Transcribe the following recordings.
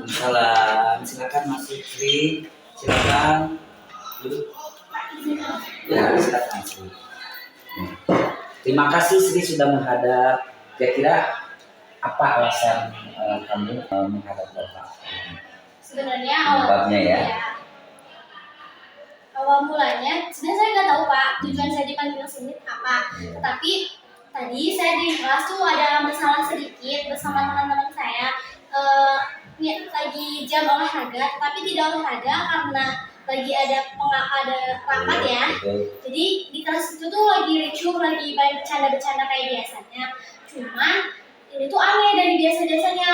Waalaikumsalam. Silakan Mas Fikri. Silakan duduk. Ya, silakan Sri. Terima kasih Sri sudah menghadap. Kira-kira apa alasan kamu menghadap Bapak? Sebenarnya Sebabnya ya. Awal mulanya sebenarnya saya nggak tahu Pak tujuan saya dipanggil sini apa. Tetapi tadi saya di kelas tuh ada masalah sedikit bersama teman-teman saya. Lagi jam olahraga, tapi tidak olahraga karena lagi ada rapat ya. Jadi di kelas itu tuh lagi ricuh, lagi banyak bercanda-bercanda kayak biasanya. Cuman ini tuh aneh dari biasa-biasanya.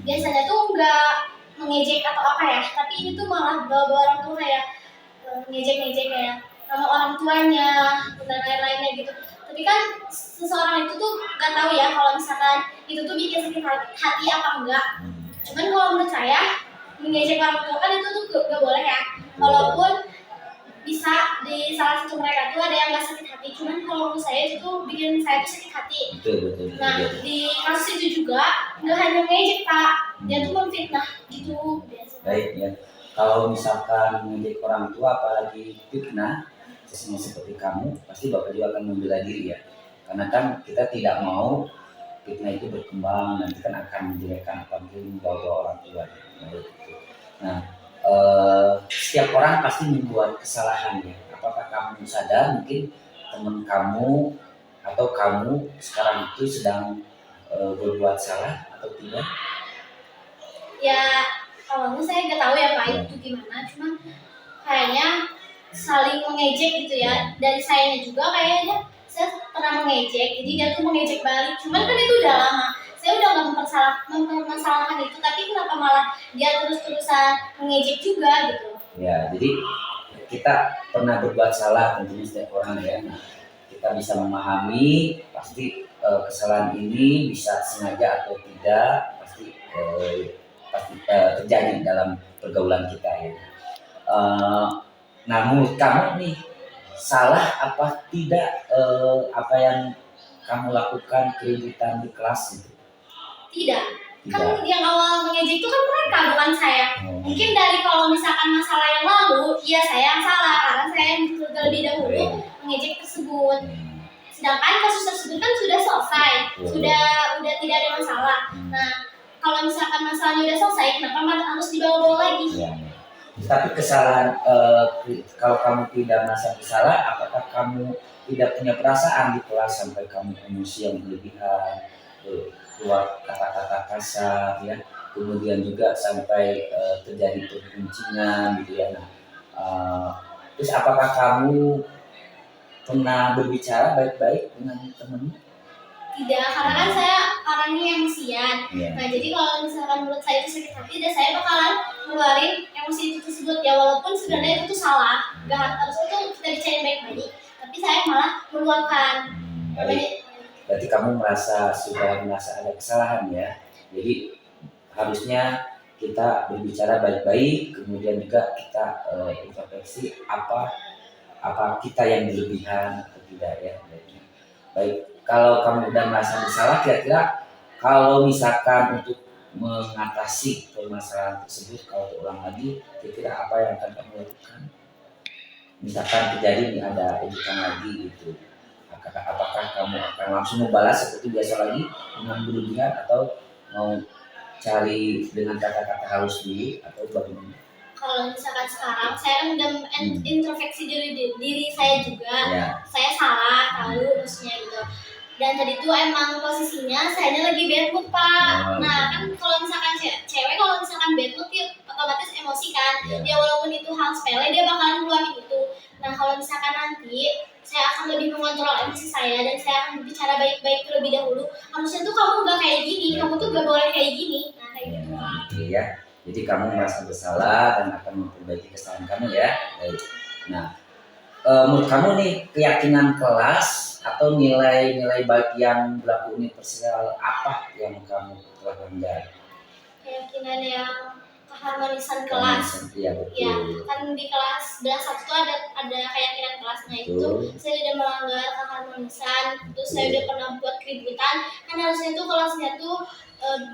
Biasanya tuh nggak mengejek atau apa ya, tapi ini tuh malah bawa orang tua kayak ngejek-ngejek kayak nama orang tuanya dan lain-lainnya gitu. Tapi kan seseorang itu tuh nggak tahu ya kalau misalkan itu tuh bikin sakit hati apa enggak. Cuman kalau menurut saya mengejek orang tua kan itu tuh gak boleh ya. Walaupun bisa di salah satu mereka tuh ada yang gak sakit hati. Cuman kalau menurut saya itu tuh bikin saya tuh sakit hati. Betul. Nah di kasus itu juga nggak hanya mengejek Pak, dia tuh memfitnah gitu biasanya. Baik ya. Kalau misalkan mengejek orang tua apalagi fitnah, seperti kamu, pasti Bapak juga akan membela diri ya. Karena kan kita tidak mau fitnah itu berkembang, nanti kan akan menjelekkan apalagi membawa orang tua. Nah, setiap orang pasti membuat kesalahan ya. Apakah kamu sadar mungkin teman kamu atau kamu sekarang itu sedang berbuat salah atau tidak? Ya, awalnya saya nggak tahu ya Pak itu gimana, cuma kayaknya saling mengejek gitu ya. Dari sayanya juga kayaknya saya pernah mengejek, jadi dia tuh mengejek balik. Cuman kan itu udah lama, saya udah nggak mempermasalahkan itu, tapi kenapa malah dia terus-terusan mengejek juga gitu? Ya, jadi kita pernah berbuat salah tentunya setiap orang ya. Nah, kita bisa memahami pasti kesalahan ini bisa sengaja atau tidak pasti terjadi dalam pergaulan kita ya. Nah, menurut kamu nih salah apa tidak apa yang kamu lakukan keributan di kelas itu? Tidak. Kan yang awal mengejek itu kan mereka, bukan saya. Mungkin dari kalau misalkan masalah yang lalu, ya saya yang salah karena saya yang terlebih dahulu mengejek tersebut. Sedangkan kasus tersebut kan sudah selesai, sudah tidak ada masalah. Nah, kalau misalkan masalahnya sudah selesai, kenapa harus dibawa-bawa lagi? Ya. Tapi kesalahan kalau kamu tidak merasa bersalah, apakah kamu tidak punya perasaan di kelas sampai kamu emosi yang berlebihan, keluar kata-kata kasar ya, kemudian juga sampai terjadi perguncingan gitu ya. Nah, terus apakah kamu pernah berbicara baik-baik dengan temanmu? Tidak, karena kan saya orangnya emosian. Nah, jadi kalau misalkan menurut saya itu sakit hati, dan saya bakalan ngeluarin emosi itu tersebut ya, walaupun sebenarnya itu tuh salah, gak harus itu kita bicarain baik-baik, tapi saya malah meluapkan. Berarti kamu sudah merasa ada kesalahan ya. Jadi harusnya kita berbicara baik-baik, kemudian juga kita introspeksi apa kita yang berlebihan atau tidak ya. Baik, kalau kamu udah merasa bersalah, kira-kira kalau misalkan untuk mengatasi permasalahan tersebut kalau terulang lagi, kira-kira apa yang akan kamu lakukan? Misalkan terjadi nih ada ejekan lagi gitu, apakah kamu akan langsung membalas seperti biasa lagi dengan berlebihan atau mau cari dengan kata-kata halus dulu atau bagaimana? Kalau misalkan sekarang saya kan udah introspeksi diri saya juga, saya salah tahu maksudnya gitu. Dan tadi tuh emang posisinya saya lagi bad mood Pak. Nah kan kalau misalkan cewek kalau misalkan bad mood ya otomatis emosi kan. Ya walaupun itu hal sepele dia bakalan keluarin itu. Nah kalau misalkan nanti saya akan lebih mengontrol emosi saya dan saya akan berbicara baik-baik terlebih dahulu. Harusnya tuh kamu gak kayak gini, kamu tuh gak boleh kayak gini. Nah kayak gitu Pak. Iya. Jadi kamu merasa bersalah dan akan memperbaiki kesalahan kamu ya. Baik. Nah, menurut kamu nih keyakinan kelas atau nilai-nilai baik yang berlaku universal apa yang kamu telah langgar? Keyakinan yang keharmonisan kelas. Iya betul. Ya, kan di kelas belas satu tuh ada keyakinan kelasnya itu. Saya udah melanggar keharmonisan, terus saya udah pernah buat keributan. Kan harusnya tuh kelasnya tuh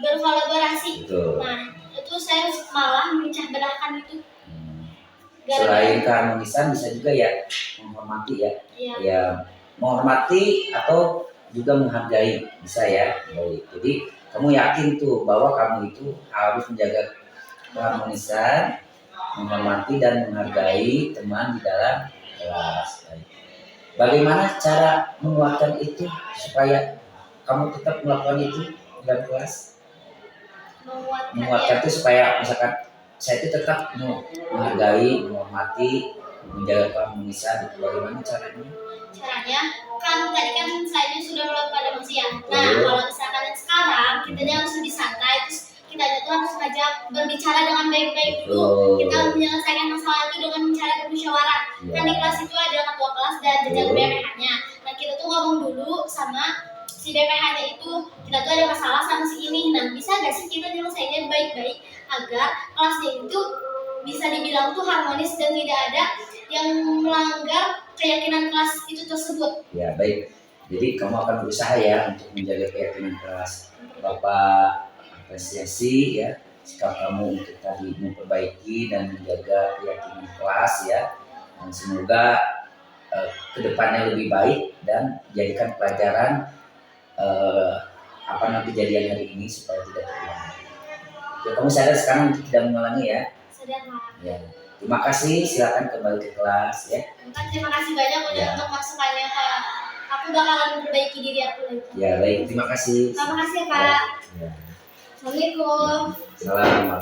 berkolaborasi. Betul. Nah, itu saya malah memecah belahkan itu. Selain keharmonisan bisa juga ya menghormati ya. Iya. Ya menghormati atau juga menghargai bisa ya. Baik. Jadi kamu yakin tuh bahwa kamu itu harus menjaga keharmonisan, menghormati dan menghargai teman di dalam kelas. Baik. Bagaimana cara menguatkan itu supaya kamu tetap melakukan itu di dalam kelas? Menguatkan itu supaya misalkan saya itu tetap menghargai, menghormati, menjaga keharmonisan. Bagaimana caranya? Caranya kan tadi kan saya sudah melakukan emosi ya. Nah, kalau misalkan sekarang kita harus lebih santai, terus kita itu harus ngajak berbicara dengan baik-baik dulu. Kita harus menyelesaikan masalah itu dengan cara bermusyawarah. Kan di kelas itu ada ketua kelas dan jajar BPH-nya. Nah, kita tuh ngomong dulu sama si BPH-nya itu, kita tuh ada masalah sama si ini. Nah, bisa gak sih kita nyelesainnya baik-baik agar kelasnya itu bisa dibilang tuh harmonis dan tidak ada yang melanggar keyakinan kelas itu tersebut. Ya, baik. Jadi kamu akan berusaha ya untuk menjaga keyakinan kelas. Bapak apresiasi ya sikap kamu untuk tadi memperbaiki dan menjaga keyakinan kelas ya. Dan semoga kedepannya lebih baik dan jadikan pelajaran kejadian hari ini supaya tidak terulang. Ya, kamu sadar sekarang tidak mengulangi ya? Sadar, Pak. Ya. Terima kasih, silakan kembali ke kelas ya. Terima kasih banyak untuk masukannya, Pak. Aku bakalan memperbaiki diri aku lagi. Ya, baik, terima kasih. Terima kasih, Pak. Ya. Assalamualaikum. Assalamualaikum.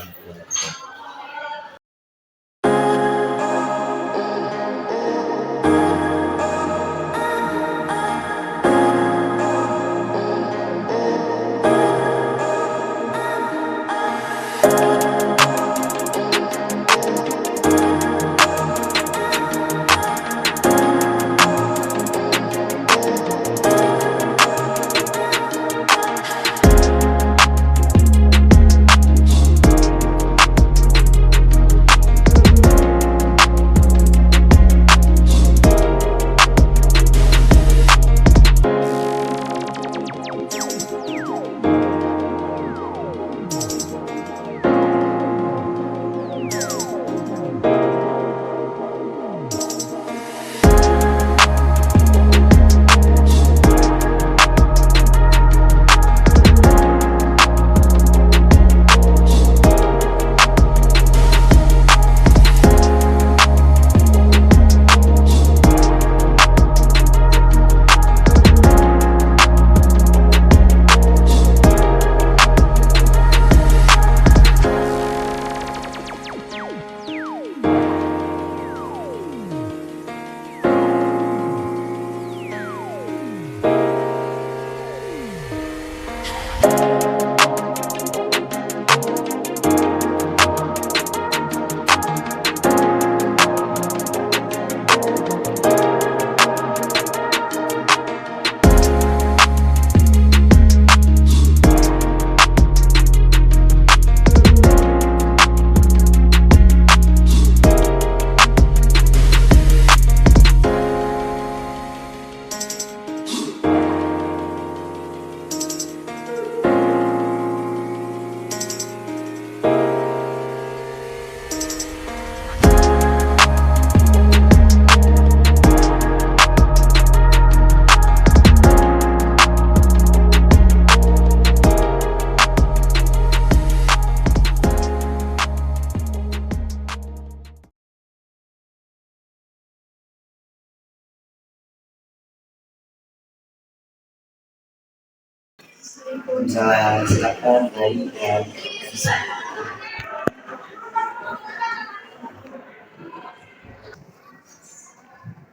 Misalnya silakan dari dan bisa.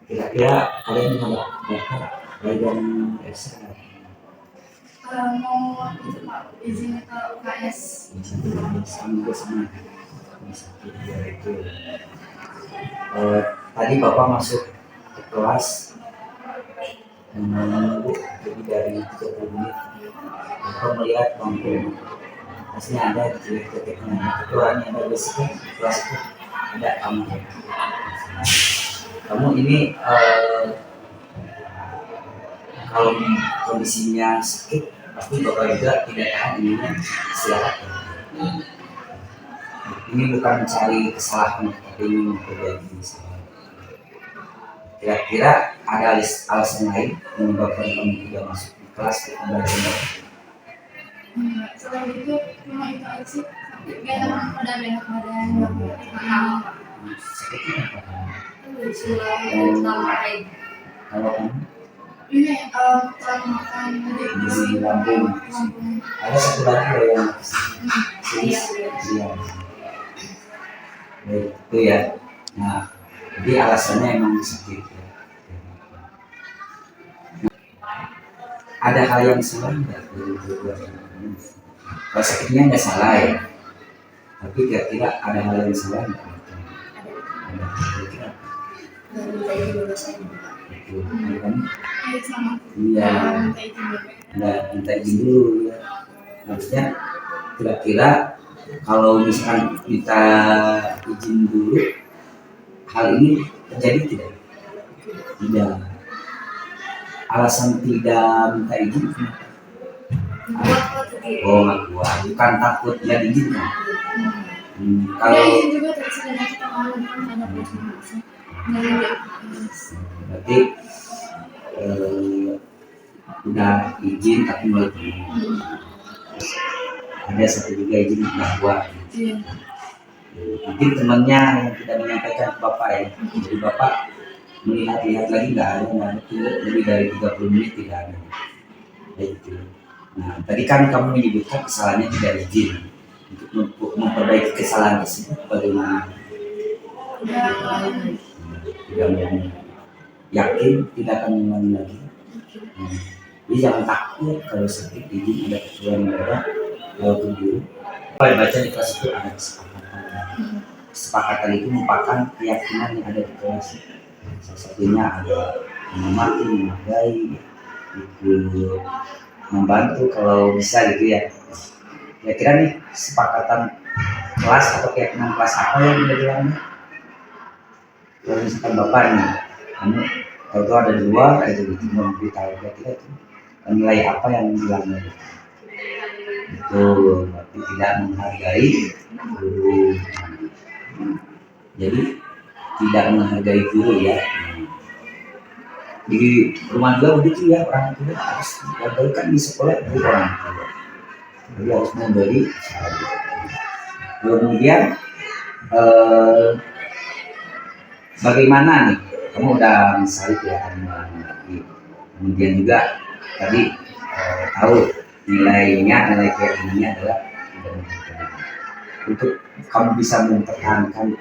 Kira-kira kalian ada dari dan Esa? Mau izin ke UKS. Sama sama. Itu. Tadi Bapak masuk ke kelas menunggu lebih dari 30 menit. Bapak melihat bangku masnya ada ketiknya ketuanya ada basicnya kelas itu ada kamu ini kalau kondisinya sakit pasti bapak juga tidak tahan ininya istirahat. Ini bukan mencari kesalahan, tapi ini memperbaiki kesalahan. Kira-kira ada alasan lain menyebabkan kamu tidak masuk di kelas untuk belajar? Selain itu cuma itu aja sih. Kayak emang pada banyak badan mahal. Sakitnya apa? Kalau kamu Ini kurang makan di lambung, ada satu lagi loh yang Iya. iya. Baik, itu ya. Nah, jadi alasannya emang seperti itu. Ada hal yang salah nggak dari perbuatan kamu? Kalau sakitnya nggak salah ya, tapi kira-kira ada hal yang salah nggak? Ada. Kira-kira itu. Kan? Iya sama. Iya. Minta izin dulu. Nggak minta izin dulu ya. Maksudnya kira-kira kalau misalkan kita izin dulu, hal ini terjadi tidak? Tidak. Alasan tidak minta izin kenapa? Oh nggak kuat, bukan takut tidak diizinkan. Dia Kalau izin juga tadi sudah kita malu kan ada presentasi. Dari berarti udah izin tapi belum. Ada satu juga izin nggak kuat. Iya. Mungkin temannya yang tidak menyampaikan ke bapak ya. Jadi bapak melihat-lihat lagi nggak ada lebih dari 30 menit tidak ada. Itu. Nah, tadi kan kamu menyebutkan kesalahannya tidak izin. Untuk memperbaiki kesalahan tersebut bagaimana? Tidak mengulangi. Yakin tidak akan mengulangi lagi. Jadi jangan takut kalau sakit izin ada keperluan mendadak walaupun dulu. Kalau baca di kelas itu ada kesepakatan. Kesepakatan itu merupakan keyakinan yang ada di kelas. Salah satunya ada menghormati, menghargai, itu membantu kalau bisa gitu ya. Kira-kira nih kesepakatan kelas atau keyakinan kelas apa yang udah bilangnya? Kalau misalkan bapak nih, kamu kalau itu ada dua, itu memberitahu kira-kira itu nilai apa yang bilangnya? Itu berarti tidak menghargai guru. Jadi tidak menghargai guru ya. Di rumah juga begitu ya, orang tua harus menghargai, kan di sekolah itu orang tua. Jadi harus memberi. Kemudian bagaimana nih? Kamu udah misalnya ya, kemudian juga tadi tahu nilainya, nilai keyakinannya adalah tidak menghargai. Untuk kamu bisa mempertahankan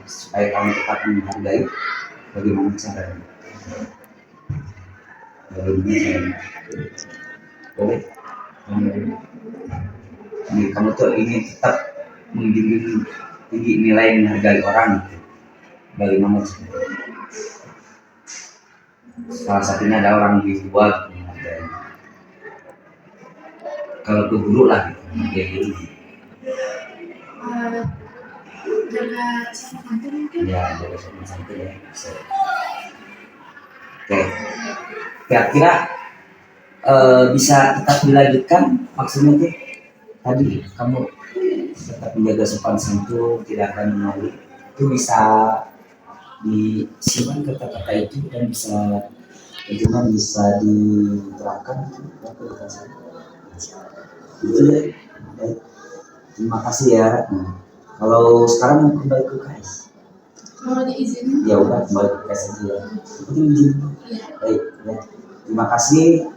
supaya kamu tetap menghargai, bagaimana caranya? Bagaimana caranya? Boleh? Kamu tuh ingin tetap menjunjung tinggi nilai menghargai orang, bagaimana caranya? Salah satunya ada orang lebih tua menghargai. Kalau ke guru lah gitu, jaga sopan santun mungkin. ya jaga sopan santun ya. Oke, kira-kira bisa tetap dilanjutkan maksudnya tuh tadi kamu tetap menjaga sopan santun, tidak akan menolak, itu bisa disimpan kata-kata itu dan bisa diterapkan itu ya. Baik. Terima kasih ya. Nah, kalau sekarang mau kembali ke KS, Mau diizinin? ya udah kembali ke KS aja ya. Itu izin. Iya. Baik ya. Terima kasih.